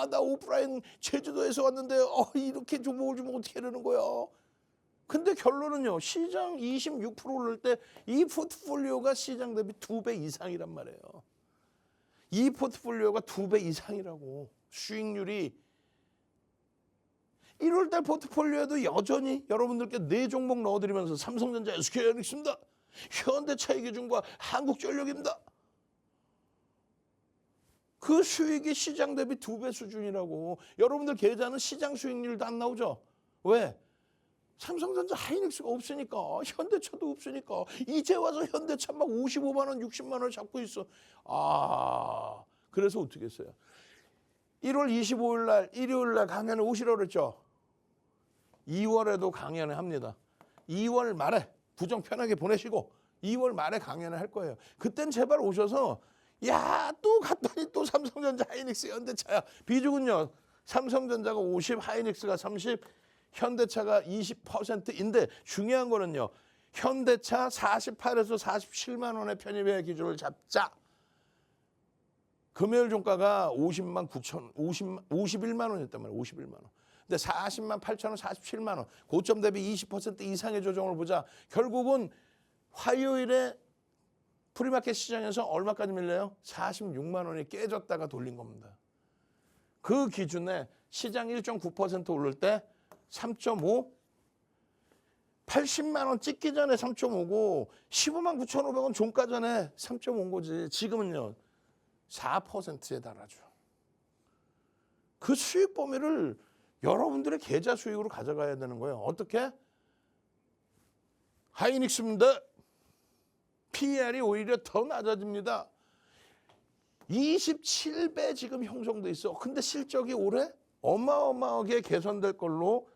나 오프라인 제주도에서 왔는데 이렇게 종목을 주면 어떻게 되는 거야. 근데 결론은요, 시장 26% 오를 때 이 포트폴리오가 시장 대비 2배 이상이란 말이에요. 이 포트폴리오가 2배 이상이라고. 수익률이 1월달 포트폴리오에도 여전히 여러분들께 4종목 넣어드리면서 삼성전자, SK하이닉스입니다, 현대차이기준과 한국전력입니다. 그 수익이 시장 대비 2배 수준이라고. 여러분들 계좌는 시장 수익률도 안 나오죠. 왜? 삼성전자, 하이닉스가 없으니까, 현대차도 없으니까. 이제 와서 현대차 막 55만 원, 60만 원을 잡고 있어. 그래서 어떻게 했어요? 1월 25일 날, 일요일 날 강연에 오시라고 그랬죠. 2월에도 강연을 합니다. 2월 말에 부정 편하게 보내시고 2월 말에 강연을 할 거예요. 그땐 제발 오셔서 또 갔더니 또 삼성전자, 하이닉스, 현대차야. 비중은요, 삼성전자가 50, 하이닉스가 30, 현대차가 20%인데 중요한 거는요, 현대차 48에서 47만 원의 편입의 기준을 잡자. 금요일 종가가 51만 원이었단 말이에요. 51만 원. 근데 40만 8천 원, 47만 원. 고점 대비 20% 이상의 조정을 보자. 결국은 화요일에 프리마켓 시장에서 얼마까지 밀려요? 46만 원이 깨졌다가 돌린 겁니다. 그 기준에 시장 1.9% 오를 때 3.5, 80만 원 찍기 전에 3.5고 15만 9,500원 종가 전에 3.5인 거지. 지금은요 4%에 달하죠. 그 수익 범위를 여러분들의 계좌 수익으로 가져가야 되는 거예요. 어떻게? 하이닉스입니다. PER이 오히려 더 낮아집니다. 27배 지금 형성돼 있어. 근데 실적이 올해 어마어마하게 개선될 걸로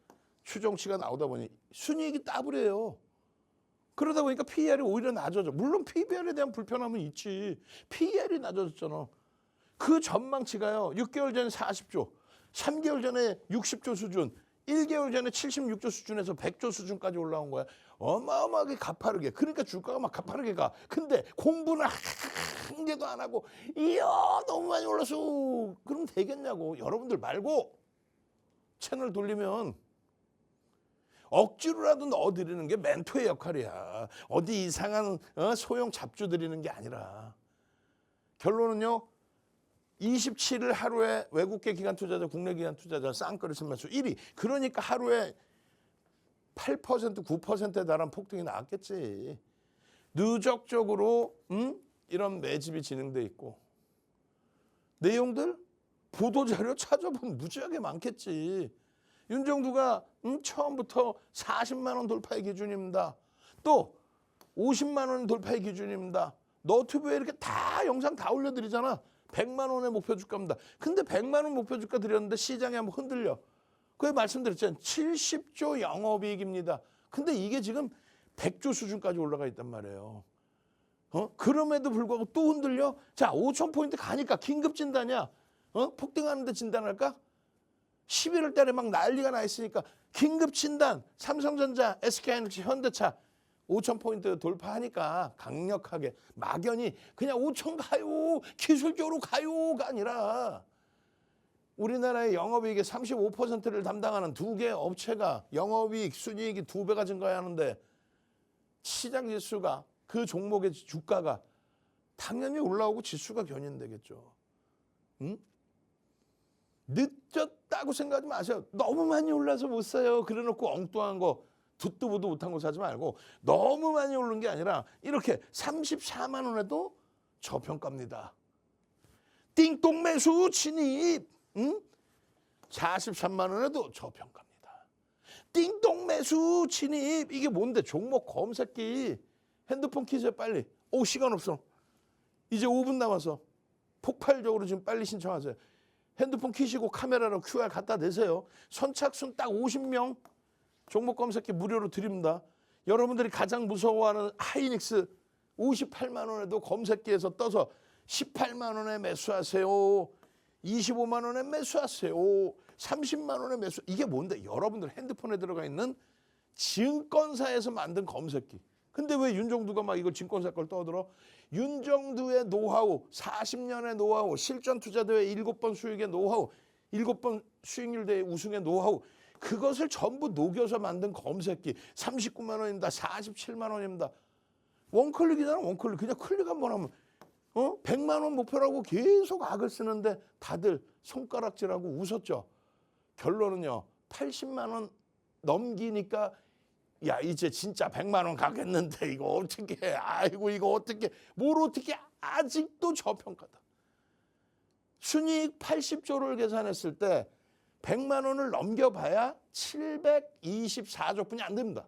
추정치가 나오다 보니 순이익이 더블이에요. 그러다 보니까 PER이 오히려 낮아져. 물론 PBR에 대한 불편함은 있지. PER이 낮아졌잖아. 그 전망치가요, 6개월 전에 40조, 3개월 전에 60조 수준, 1개월 전에 76조 수준에서 100조 수준까지 올라온 거야. 어마어마하게 가파르게. 그러니까 주가가 막 가파르게 가. 근데 공부는 한 개도 안 하고 이야 너무 많이 올랐어. 그럼 되겠냐고. 여러분들 말고 채널 돌리면 억지로라도 넣어드리는 게 멘토의 역할이야. 어디 이상한 소형 잡주 드리는 게 아니라. 결론은요, 27일 하루에 외국계 기관 투자자, 국내 기관 투자자 쌍끌이 선매수 1위. 그러니까 하루에 8%, 9%에 달한 폭등이 나왔겠지. 누적적으로 이런 매집이 진행돼 있고, 내용들 보도자료 찾아보면 무지하게 많겠지. 윤정두가 처음부터 40만 원 돌파의 기준입니다. 또 50만 원 돌파의 기준입니다. 너튜브에 이렇게 다 영상 다 올려드리잖아. 100만 원의 목표 주가입니다. 근데 100만 원 목표 주가 드렸는데 시장이 한번 흔들려. 그게 말씀드렸잖아요. 70조 영업이익입니다. 근데 이게 지금 100조 수준까지 올라가 있단 말이에요. 그럼에도 불구하고 또 흔들려? 자, 5,000포인트 가니까 긴급 진단이야. 폭등하는데 진단할까? 11월 달에 막 난리가 나 있으니까 긴급 진단, 삼성전자, SK하이닉스, 현대차 5,000포인트 돌파하니까 강력하게 막연히 그냥 5,000 가요, 기술적으로 가요가 아니라 우리나라의 영업이익의 35%를 담당하는 2개 업체가 영업이익, 순이익이 2배가 증가하는데 시장 지수가, 그 종목의 주가가 당연히 올라오고 지수가 견인되겠죠. 늦었다고 생각하지 마세요. 너무 많이 올라서 못 사요. 그래놓고 엉뚱한 거, 듣도 보도 못한 거 사지 말고, 너무 많이 오른 게 아니라 이렇게 34만 원에도 저평가입니다. 띵동 매수 진입 43만 원에도 저평가입니다. 띵동 매수 진입. 이게 뭔데? 종목 검색기 핸드폰 키세요 빨리. 오, 시간 없어. 이제 5분 남았어. 폭발적으로 지금 빨리 신청하세요. 핸드폰 키시고 카메라로 QR 갖다 대세요. 선착순 딱 50명 종목 검색기 무료로 드립니다. 여러분들이 가장 무서워하는 하이닉스 58만 원에도 검색기에서 떠서 18만 원에 매수하세요. 25만 원에 매수하세요. 30만 원에 매수. 이게 뭔데? 여러분들 핸드폰에 들어가 있는 증권사에서 만든 검색기. 근데 왜 윤정두가 막 이거 증권사 걸 떠들어? 윤정두의 노하우, 40년의 노하우, 실전 투자 대회 7번 수익의 노하우, 7번 수익률 대회 우승의 노하우, 그것을 전부 녹여서 만든 검색기. 39만 원입니다. 47만 원입니다. 원클릭이잖아, 원클릭. 그냥 클릭 한번 하면 100만 원 목표라고 계속 악을 쓰는데 다들 손가락질하고 웃었죠. 결론은요. 80만 원 넘기니까 야, 이제 진짜 100만 원 가겠는데 이거 어떻게 해? 아이고 이거 어떻게 뭘 어떻게 아직도 저평가다. 순이익 80조를 계산했을 때 100만 원을 넘겨봐야 724조뿐이 안 됩니다.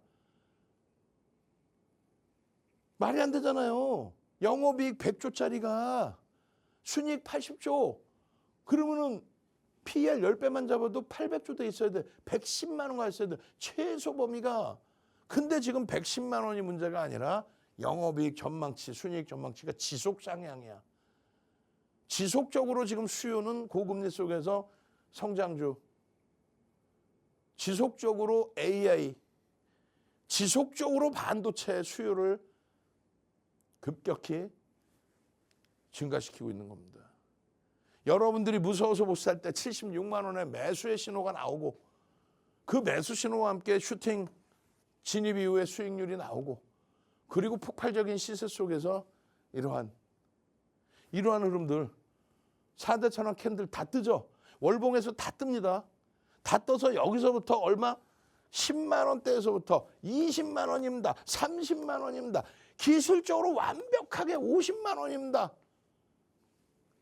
말이 안 되잖아요. 영업이익 100조짜리가 순이익 80조. 그러면은 PER 10배만 잡아도 800조 돼 있어야 돼. 110만 원가 있어야 돼. 최소 범위가. 근데 지금 110만 원이 문제가 아니라 영업이익 전망치, 순이익 전망치가 지속 상향이야. 지속적으로 지금 수요는 고금리 속에서 성장주, 지속적으로 AI, 지속적으로 반도체 수요를 급격히 증가시키고 있는 겁니다. 여러분들이 무서워서 못 살 때 76만 원의 매수의 신호가 나오고 그 매수 신호와 함께 슈팅 진입 이후에 수익률이 나오고 그리고 폭발적인 시세 속에서 이러한 흐름들 4대 천왕 캔들 다 뜨죠. 월봉에서 다 뜹니다. 다 떠서 여기서부터 얼마? 10만 원대에서부터 20만 원입니다. 30만 원입니다. 기술적으로 완벽하게 50만 원입니다.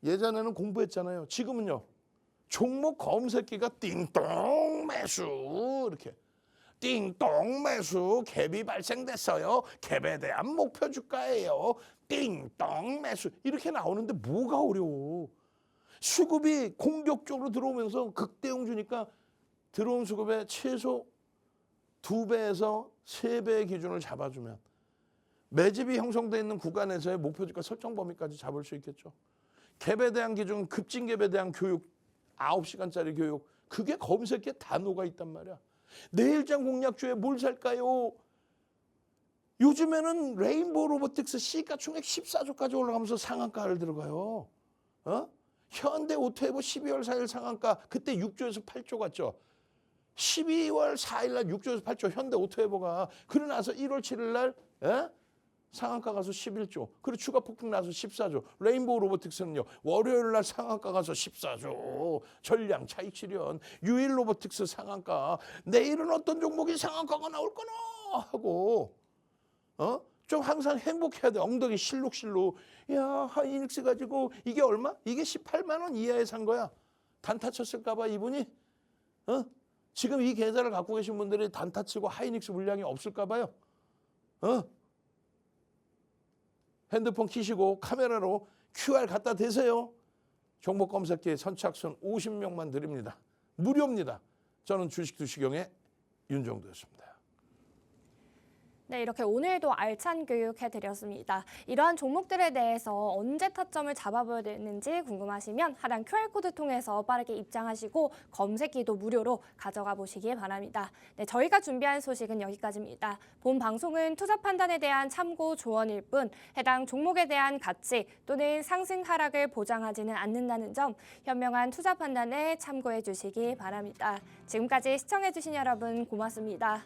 예전에는 공부했잖아요. 지금은요. 종목 검색기가 띵동 매수 이렇게 띵동 매수 갭이 발생됐어요. 갭에 대한 목표 주가예요. 띵동 매수 이렇게 나오는데 뭐가 어려워. 수급이 공격적으로 들어오면서 극대응 주니까 들어온 수급의 최소 2배에서 3배의 기준을 잡아주면 매집이 형성되어 있는 구간에서의 목표 주가 설정 범위까지 잡을 수 있겠죠. 갭에 대한 기준, 급진갭에 대한 교육, 9시간짜리 교육, 그게 검색기에 다 녹아 있단 말이야. 내일장 공략주에 뭘 살까요? 요즘에는 레인보우 로보틱스 시가총액 14조까지 올라가면서 상한가를 들어가요. 현대 오토에버 12월 4일 상한가 그때 6조에서 8조 갔죠. 12월 4일 날 6조에서 8조 현대 오토에버가 그러고 나서 1월 7일 날 상한가 가서 11조. 그리고 추가 폭등 나서 14조. 레인보우 로보틱스는요. 월요일 날 상한가 가서 14조. 전량 차익 실현. 유일 로보틱스 상한가. 내일은 어떤 종목이 상한가가 나올 거나 하고 좀 항상 행복해야 돼. 엉덩이 실룩실룩. 야, 하이닉스 가지고 이게 얼마? 이게 18만 원 이하에 산 거야. 단타 쳤을까 봐 이분이 지금 이 계좌를 갖고 계신 분들이 단타 치고 하이닉스 물량이 없을까 봐요. 핸드폰 키시고 카메라로 QR 갖다 대세요. 종목 검색기에 선착순 50명만 드립니다. 무료입니다. 저는 주식투시경의 윤정두였습니다. 네, 이렇게 오늘도 알찬 교육 해드렸습니다. 이러한 종목들에 대해서 언제 타점을 잡아봐야 되는지 궁금하시면 하단 QR코드 통해서 빠르게 입장하시고 검색기도 무료로 가져가 보시기 바랍니다. 네, 저희가 준비한 소식은 여기까지입니다. 본 방송은 투자 판단에 대한 참고 조언일 뿐 해당 종목에 대한 가치 또는 상승 하락을 보장하지는 않는다는 점 현명한 투자 판단에 참고해 주시기 바랍니다. 지금까지 시청해 주신 여러분 고맙습니다.